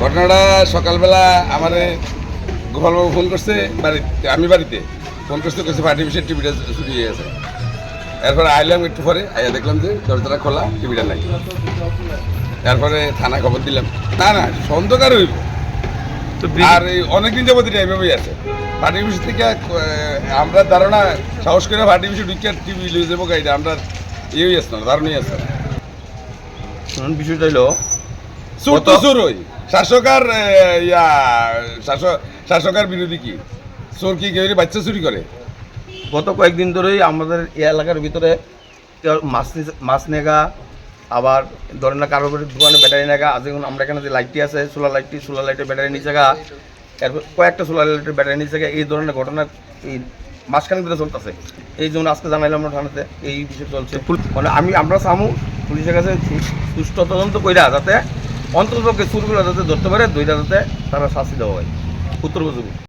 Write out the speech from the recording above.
ঘটনাটা সকালবেলা আমার গোপালবাবু ফোন করছে বাড়িতে, আমি বাড়িতে ফোন করতে করছে পার্টি বিষয়ে টিভিটা চুরি হয়ে গেছে। এরপরে আইলাম একটু পরে, আইয়া দেখলাম যে দরজাটা খোলা, টিভিটা নাই। তারপরে থানায় খবর দিলাম। না না, সন্দেহকার হইব। আর এই অনেকদিন যাবত এটা এইভাবেই আছে। পার্টি বিষয় থেকে আমরা ধারণা সাহস করে পার্টি বিষয় ঢুকে টিভি লিয়ে যাবো গাড়িটা, আমরা ইয়েই আসতো না, ধারণাই আছে। বিষয়টা হলো চোর তো চোর ওই শাসক আর শাসকার বিরোধী কি চোর কি কেউ বাচ্চা চুরি করে? গত কয়েকদিন ধরেই আমাদের এই এলাকার ভিতরে কেউ মাছ নেগা, আবার ধরেন না কারোর দোকানে ব্যাটারি নেগা। আজ যেমন আমরা এখানে যে লাইটটি আছে, সোলার লাইটের ব্যাটারি নিচে গা, এরপর কয়েকটা সোলার লাইটের ব্যাটারি নিচে গা, এই ধরনের ঘটনা এই মাঝখানে ধরে চলতেছে। এই জন্য আজকে জানাইলাম আমরা থানাতে এই বিষয় চলছে। মানে আমরা চামু পুলিশের কাছে সুষ্ঠু তদন্ত কইরা যাতে অন্ততপক্ষে চুরগুলো যাতে ধরতে পারে, দুইটা যাতে তারা শাস্তি দেওয়া হয় উত্তর উপযোগী।